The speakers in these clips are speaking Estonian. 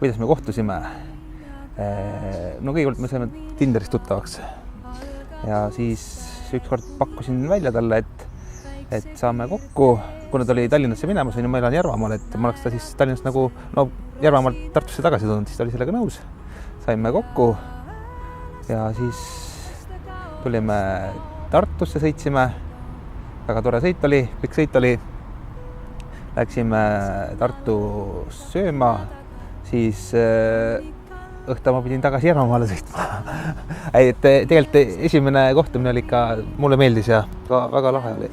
kuidas me kohtusime. No kõigepealt me saime Tinderis tuttavaks ja siis ükskord pakkusin välja talle, et saame kokku, kuna ta oli Tallinnasse minemas, ma elan Järvamaal, et ma oleks ta siis Tallinnast nagu Järvamaalt Tartusse tagasi tulnud, siis ta oli sellega nõus. Saime kokku ja siis tulime Tartusse, sõitsime, väga tore sõit oli, pikk sõit oli. Läksime Tartus sööma, siis õhta ma pidin tagasi Järvamaale sõitma. Tegelikult esimene kohtumine oli ikka, mulle meeldis ja väga lahe oli.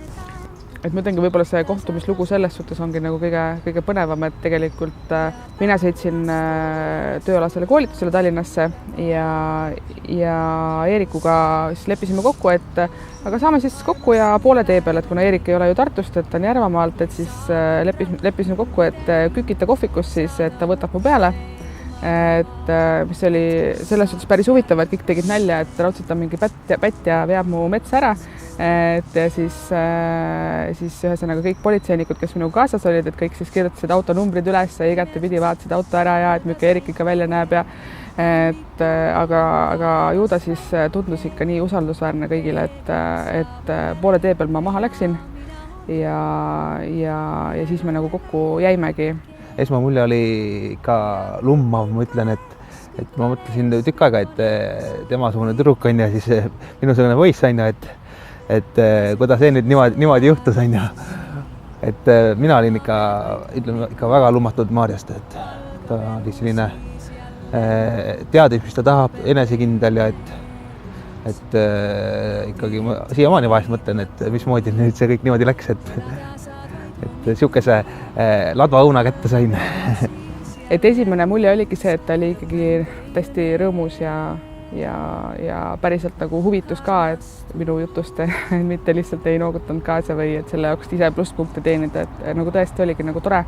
Et ma ütlengi, võib-olla see kohtumislugu selles suhtes ongi nagu kõige põnevam, et tegelikult mina sõitsin tööalasele koolitusele Tallinnasse ja Eerikuga siis leppisime kokku, et aga saame siis kokku ja poole tee peal, et kuna Eerik ei ole ju Tartust, et ta on Järvamaalt, et siis leppisime kokku, et Kükita kohvikus siis, et ta võtab mu peale. Et mis oli selles suhtes päris huvitav, et kõik tegid nälja, et raudselt on mingi pätt ja veab mu metsa ära. Et ja siis ühesõnaga kõik politseinikud, kes minuga kaasas olid, et kõik siis kirjutasid autonumbrid üles ja igatepidi vaatasid auto ära ja et milline Eerik ikka välja näeb ja aga ju ta siis tundus ikka nii usaldusväärne kõigile, et poole tee peal ma maha läksin ja siis me nagu kokku jäimegi. Esmamulje oli ikka lummav, ma ütlen, et ma mõtlesin tükk aega, et temasugune tüdruk on ja siis minusugune poiss on ja et kuidas see nüüd niimoodi juhtus on ja et mina olin ikka väga lummatud Maarjast, et ta oli selline teadis, mis ta tahab, enesekindel ja et ikkagi ma siiamaani vahest mõtlen, et mismoodi nüüd see kõik niimoodi läks, et siukese ladvaõuna kätte sain. Et esimene mulje oligi see, et ta oli ikkagi täiesti rõõmus ja päriselt nagu huvitus ka, et minu jutust mitte lihtsalt ei noogutanud kaasa või et selle jaoks ise plusspunkte teenida, et nagu tõesti oligi nagu tore.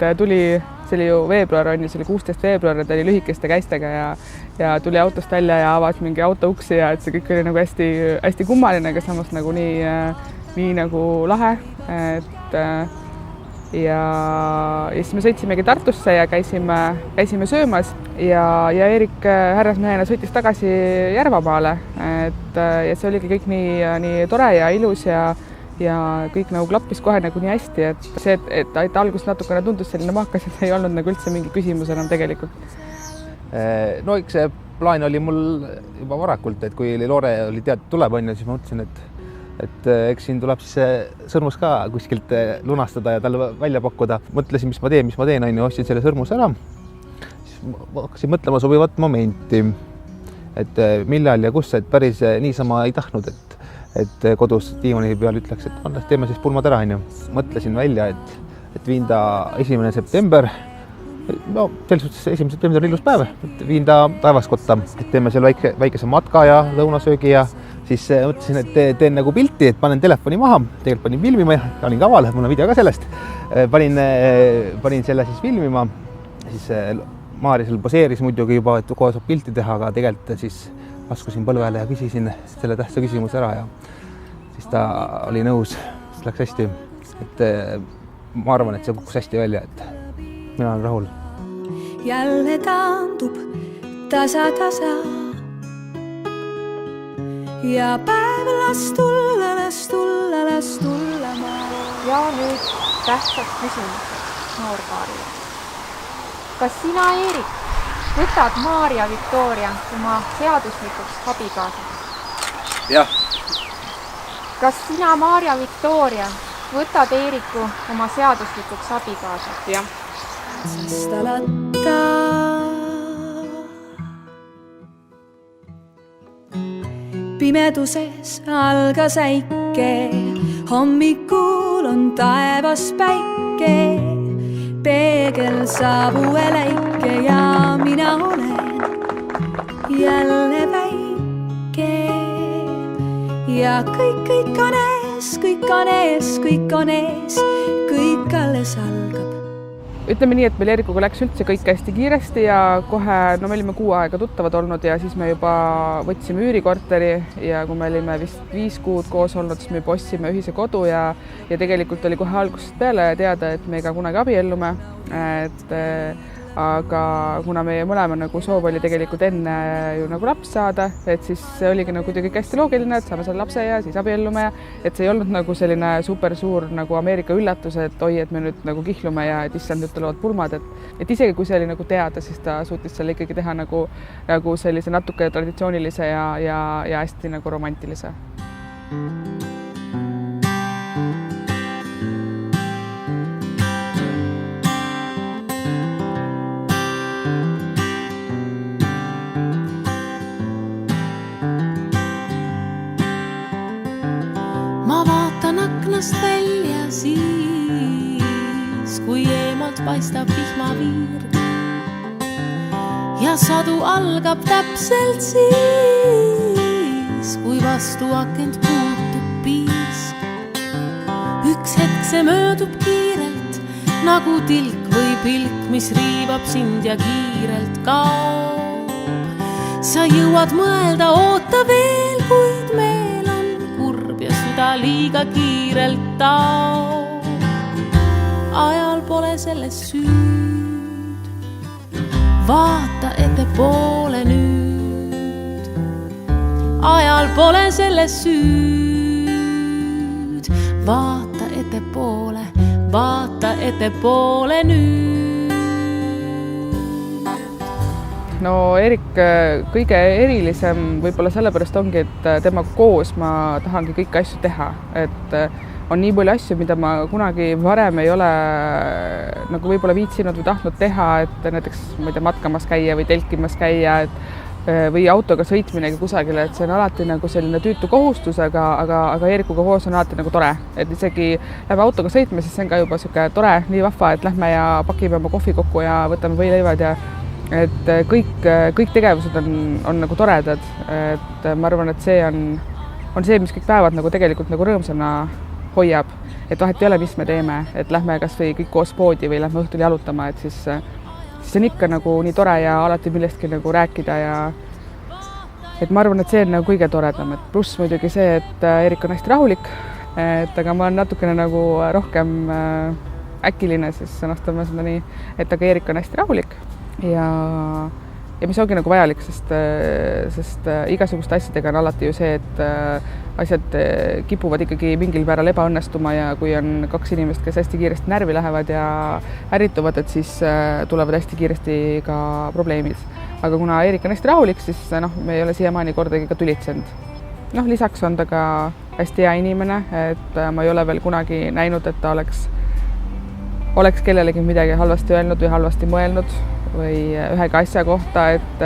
Ta tuli, see oli ju veebruar on ju, see oli 16. veebruar ja ta oli lühikeste käistega ja tuli autost välja ja avas mingi auto uksi ja et see kõik oli nagu hästi kummaline, aga samas nagu nii nagu lahe, et ja siis me sõitsimegi Tartusse ja käisime söömas ja Eerik härrasmehena sõitis tagasi Järvamaale, ja see oligi kõik nii tore ja ilus ja kõik nagu klappis kohe nagu nii hästi, et see, et alguses natukene tundus selline maakas, et ei olnud nagu üldse mingi küsimus enam tegelikult. No eks see plaan oli mul juba varakult, et kui Loore oli teada tuleb on, siis ma mõtlesin, et eks siin tuleb siis see sõrmus ka kuskilt lunastada ja talle välja pakkuda. Mõtlesin, mis ma teen, on ju, ostsin selle sõrmuse ära. Siis ma hakkasin mõtlema sobivat momenti, et millal ja kus, et päris niisama ei tahtnud, et kodus diivani peal ütleks, et teeme siis pulmad ära, on ju. Mõtlesin välja, et viin ta 1. september. No, selles suhtes 1. september on ilus päev, et viin ta taevaskotta, et teeme seal väikese matka ja lõunasöögi ja siis mõtlesin, et teen nagu pilti, et panen telefoni maha, tegelikult panin filmima ja olin kaval, mul on video ka sellest. Panin selle siis filmima, siis Maarja seal poseeris muidugi juba, et kohe saab pilti teha, aga tegelikult siis askusin põlvele ja küsisin selle tähtsa küsimuse ära ja siis ta oli nõus, siis läks hästi. Et ma arvan, et see kukkus hästi välja, et mina olen rahul. Jälle taandub tasa ja päev las tulla Ja nüüd tähtsad küsimused noorpaarile. Kas sina, Eerik, võtad Maarja Viktoria oma seaduslikuks abikaasaks? Jah. Kas sina, Maarja Viktoria, võtad Eeriku oma seaduslikuks abikaasaks? Jah. Pimeduses algas äike, hommikul on taevas päike, peegel saabue läike ja mina olen jälle väike ja kõik on ees, kõik alles algab. Ütleme nii, et meil Eerikuga läks üldse kõik hästi kiiresti ja kohe, no me olime 6 aega tuttavad olnud ja siis me juba võtsime üürikorteri ja kui me olime vist 5 kuud koos olnud, siis me juba ostsime ühise kodu ja tegelikult oli kohe algusest peale teada, et me ka kunagi abiellume. et aga kuna meie mõlema nagu soov oli tegelikult enne ju nagu laps saada, et siis see oligi nagu kõik hästi loogiline, et saame selle lapse ja siis abiellume ja et see ei olnud nagu selline super suur nagu Ameerika üllatus, et oi, et me nüüd nagu kihlume ja et issand, nüüd tulevad pulmad, et isegi kui see oli nagu teada, siis ta suutis selle ikkagi teha nagu sellise natuke traditsioonilise ja hästi nagu romantilise. Ma vaatan aknast välja siis, kui eemalt paistab vihmaviirg ja sadu algab täpselt siis, kui vastu akent puutub piisk. Üks hetk see möödub kiirelt nagu tilk või pilk, mis riivab sind ja kiirelt kaob. Sa jõuad mõelda, oota veel, kuid meil on kurb ja süda liiga kiirelt taob. Ajal pole selles süüd, vaata ettepoole nüüd. Ajal pole selles süüd, vaata ettepoole nüüd. No Erik kõige erilisem võib-olla sellepärast ongi, et temaga koos ma tahangi kõiki asju teha, et on nii palju asju, mida ma kunagi varem ei ole nagu võib-olla viitsinud või tahtnud teha, et näiteks ma ei tea, matkamas käia või telkimas käia, või autoga sõitminegi kusagile, et see on alati nagu selline tüütu kohustus, aga Eerikuga koos on alati nagu tore, et isegi lähme autoga sõitma, siis see on ka juba siuke tore, nii vahva, et lähme ja pakime oma kohvi kokku ja võtame võileivad ja et kõik tegevused on nagu toredad, et ma arvan, et see on see, mis kõik päevad nagu tegelikult nagu rõõmsana hoiab, et vahet ei ole, mis me teeme, et lähme kas või kõik koos poodi või lähme õhtul jalutama, et siis on ikka nagu nii tore ja alati millestki nagu rääkida ja et ma arvan, et see on nagu kõige toredam, et pluss muidugi see, et Erik on hästi rahulik, et aga ma olen natukene nagu rohkem äkiline, siis sõnastame seda nii, et aga Erik on hästi rahulik ja mis ongi nagu vajalik, sest igasuguste asjadega on alati ju see, et asjad kipuvad ikkagi mingil määral ebaõnnestuma ja kui on kaks inimest, kes hästi kiiresti närvi lähevad ja ärrituvad, et siis tulevad hästi kiiresti ka probleemid. Aga kuna Erik on hästi rahulik, siis me ei ole siiamaani kordagi ka tülitsenud. Lisaks on ta ka hästi hea inimene, et ma ei ole veel kunagi näinud, et ta oleks kellelegi midagi halvasti öelnud või halvasti mõelnud või ühega asja kohta, et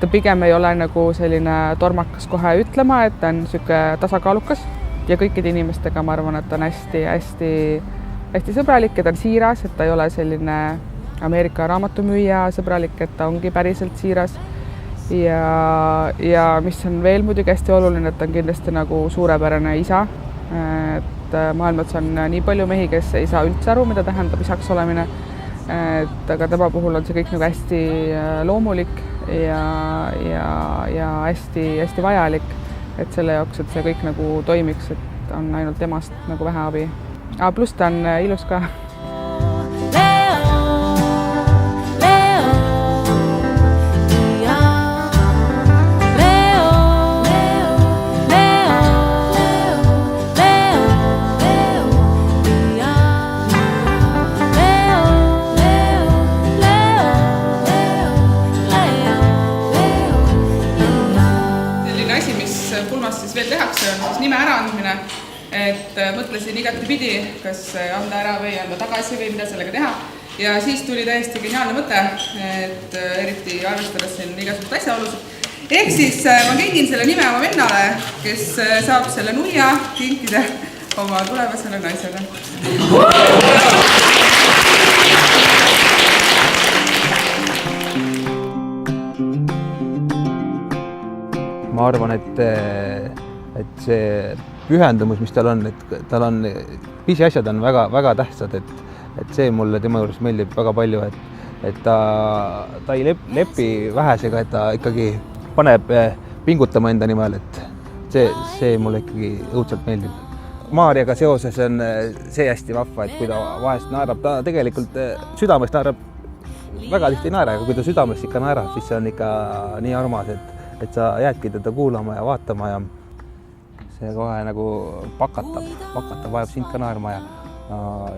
ta pigem ei ole nagu selline tormakas kohe ütlema, et ta on siuke tasakaalukas ja kõikide inimestega ma arvan, et ta on hästi sõbralik ja ta on siiras, et ta ei ole selline Ameerika raamatumüüja sõbralik, et ta ongi päriselt siiras ja mis on veel muidugi hästi oluline, et ta on kindlasti nagu suurepärane isa, et maailmas on nii palju mehi, kes ei saa üldse aru, mida tähendab isaks olemine, et aga tema puhul on see kõik nagu hästi loomulik ja hästi vajalik, et selle jaoks, et see kõik nagu toimiks, et on ainult temast nagu vähe abi. Pluss ta on ilus ka. Veel tehakse, on siis nime äraandmine, et mõtlesin igatepidi, kas anda ära või anda tagasi või mida sellega teha. Ja siis tuli täiesti geniaalne mõte, et eriti arvestades siin igasugused asjaolusid. Ehk siis ma kengin selle nime oma vennale, kes saab selle nuia kinkida oma tulevasele naisele. Ma arvan, et see pühendumus, mis tal on, et tal on pisiasjad on väga tähtsad, et see mulle tema juures meeldib väga palju, et ta ei lepi vähesega, et ta ikkagi paneb pingutama enda nimel, et see mulle ikkagi õudselt meeldib. Maarjaga seoses on see hästi vahva, et kui ta vahest naerab, ta tegelikult südamest naerab, väga tihti ei naera, aga kui ta südamest ikka naerab, siis see on ikka nii armas, et sa jäädki teda kuulama ja vaatama ja see kohe nagu pakatab, vajab sind ka naerma ja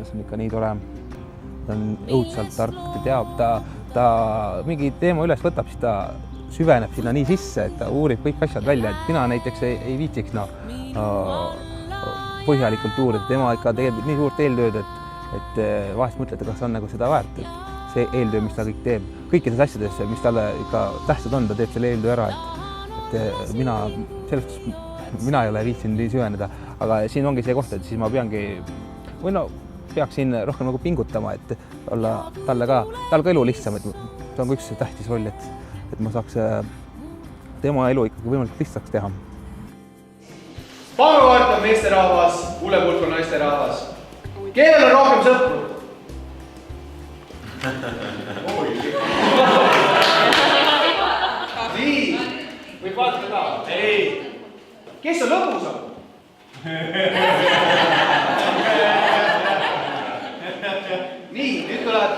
see on ikka nii tore. Ta on õudselt tark, ta teab, ta mingi teema üles võtab, siis ta süveneb sinna nii sisse, et ta uurib kõik asjad välja, et mina näiteks ei viitsiks põhjalikult uurida, tema ikka teeb nii suurt eeltööd, et vahest mõtlete, kas on nagu seda väärt, et see eeltöö, mis ta kõik teeb, kõikides asjades, mis talle ikka tähtsad on, ta teeb selle eeltöö ära, et mina ei ole viitsinud nii süveneda, aga siin ongi see koht, et siis ma peaksin rohkem nagu pingutama, et olla tal ka elu lihtsam, et see on ka üks tähtis roll, et ma saaks tema elu ikkagi võimalikult lihtsaks teha. Pangakaart on meesterahvas, kuulepulk on naisterahvas. Kellel on rohkem sõpru? Nii, võib vaadata ka. Ei. Kes on lõbusam? Nii, nüüd tuleb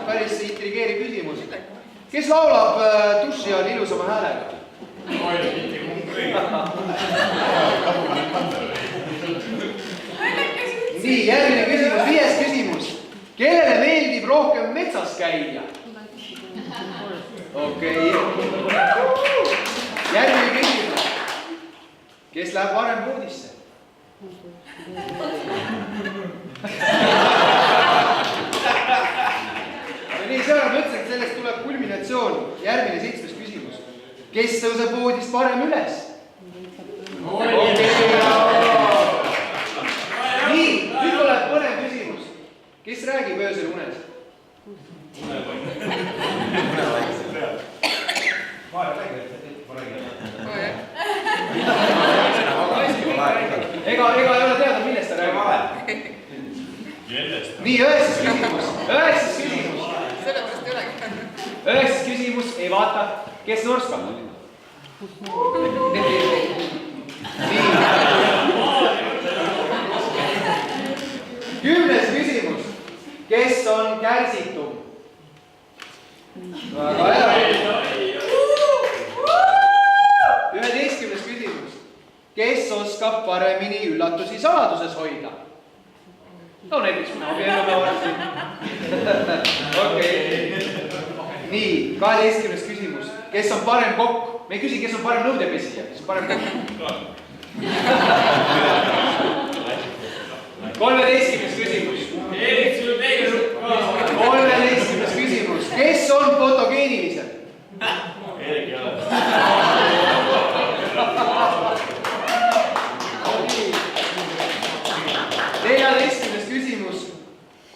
päris intrigeeriv küsimus. Kes laulab duši all ilusama häälega? Nii, järgmine küsimus, 5. küsimus. Kellele meeldib rohkem metsas käia? Okei. Järgmine küsimus. Kes läheb varem voodisse? Nii, see on mõtlesin, et sellest tuleb kulminatsioon. Järgmine 7. küsimus. Kes tõuseb voodist varem üles? Nii, nüüd tuleb põnev küsimus. Kes räägib öösel unes? Ega ei ole teada, millest ta räägib. Nii, 9. küsimus. 9. küsimus, ei vaata. Kes norskab? Nii. 10. küsimus. Kes on kärsitum? Väga hea. 11. küsimus. Kes oskab paremini üllatusi saladuses hoida? No näiteks mina abiellume varsti. Okei. Nii, 12. küsimus. Kes on parem kokk? Me ei küsi, kes on parem nõudepesija, kes on parem kokk. 13. küsimus. 13. küsimus. Kes on fotogeenilisem? Erik ei ole. 14. küsimus.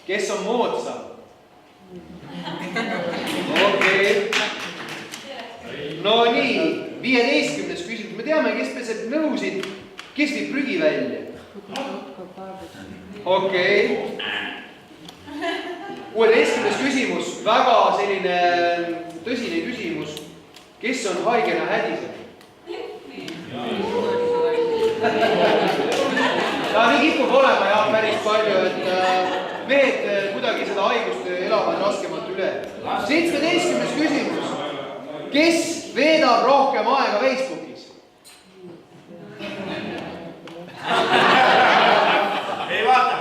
Kes on moodsam? Okei. No nii, 15. küsimus. Me teame, kes peseb nõusid, kes viib prügi välja. Okei. 16. küsimus, väga selline tõsine küsimus. Kes on haigena hädisem? Ja nii kipub olema jah päris palju, et mehed kuidagi seda haigust elavad raskemalt üle. 17. küsimus. Kes veedab rohkem aega Facebookis? Ei vaata.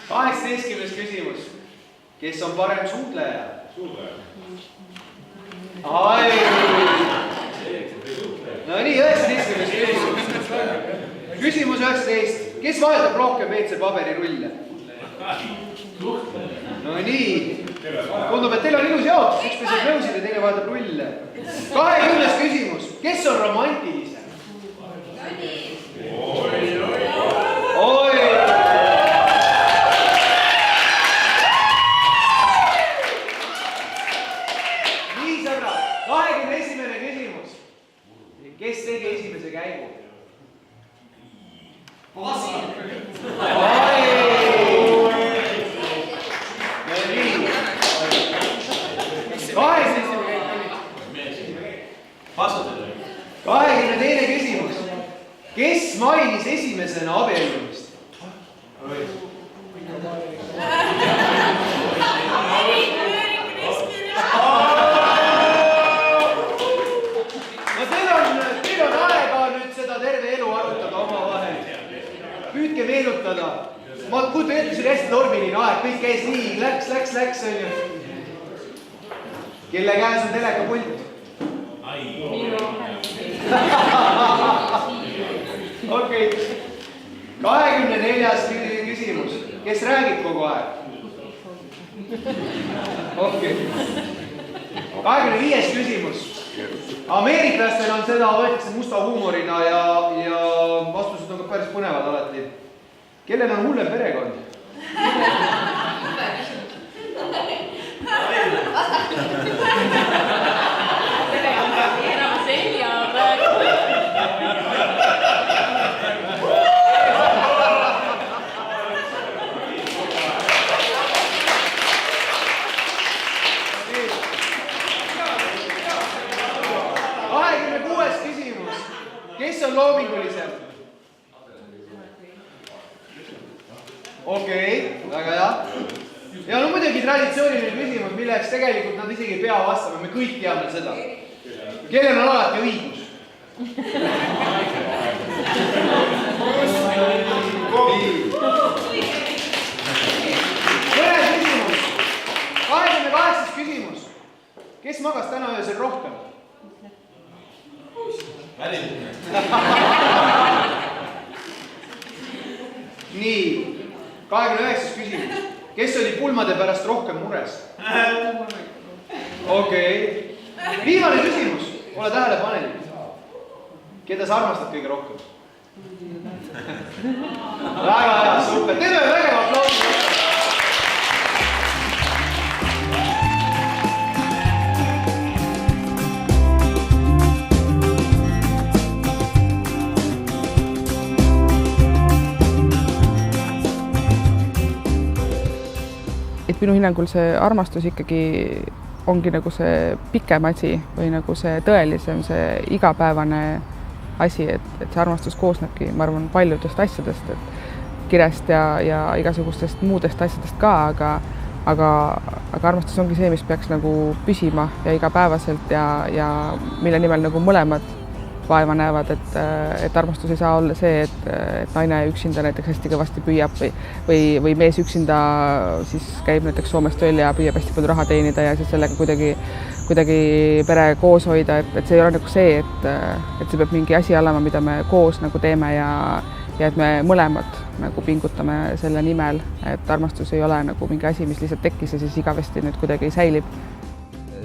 18. küsimus. Kes on parem suudleja? Ai. No nii, 19. küsimus. Küsimus 19. Kes vahetab rohkem WC paberirulle? No nii. Tundub, et teil on ilus jaotus. Üks peseb nõusid ja teine vahetab rulle. 20. küsimus. Kes on romantilisem? Oi. Nii, sõbrad. 21. küsimus. Kes tegi esimese käigu? kes mainis esimesena abiellumist? No teil on aega nüüd seda terve elu arutada oma vahel. Püüdke meenutada. Ma kujutan ette, see oli hästi normiline aeg, kõik käis nii, läks, on ju. Kelle käes on telekapult? Okei. 24. küsimus. Kes räägib kogu aeg? Okei. 25. küsimus. Ameeriklastel on seda võetakse musta huumorina ja vastused on ka päris põnevad alati. Kellel on hullem perekond? Kes on loomingulisem? Okei, väga hea. Ja no muidugi traditsiooniline küsimus, milleks tegelikult nad isegi ei pea vastama, me kõik teame seda. Kellel on alati õigus? Mõne küsimus. 28. küsimus. Kes magas täna öösel rohkem? Nii, 29. küsimus. Kes oli pulmade pärast rohkem mures? Okei. Viimane küsimus. Ole tähelepanelik. Keda sa armastad kõige rohkem? Väga hea, super. Teeme väga aplausi. Minu hinnangul see armastus ikkagi ongi nagu see pikem asi või nagu see tõelisem, see igapäevane asi, et see armastus koosnebki, ma arvan, paljudest asjadest, et kirest ja igasugustest muudest asjadest ka, aga armastus ongi see, mis peaks nagu püsima ja igapäevaselt ja mille nimel nagu mõlemad vaeva näevad, et armastus ei saa olla see, et naine üksinda näiteks hästi kõvasti püüab või mees üksinda siis käib näiteks Soomes tööl ja püüab hästi palju raha teenida ja siis sellega kuidagi pere koos hoida, et see ei ole nagu see, et see peab mingi asi olema, mida me koos nagu teeme ja et me mõlemad nagu pingutame selle nimel, et armastus ei ole nagu mingi asi, mis lihtsalt tekkis ja siis igavesti nüüd kuidagi säilib.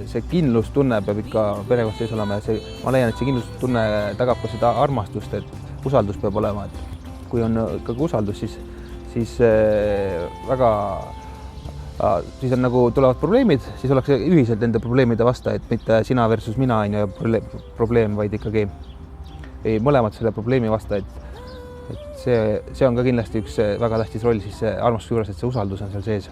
See kindlustunne peab ikka perekond sees olema ja ma leian, et see kindlustunne tagab ka seda armastust, et usaldus peab olema, et kui on ikkagi usaldus, siis on nagu tulevad probleemid, siis ollakse ühiselt nende probleemide vasta, et mitte sina versus mina on ju probleem, vaid ikkagi mõlemad selle probleemi vasta, et see on ka kindlasti üks väga tähtis roll siis armastuse juures, et see usaldus on seal sees.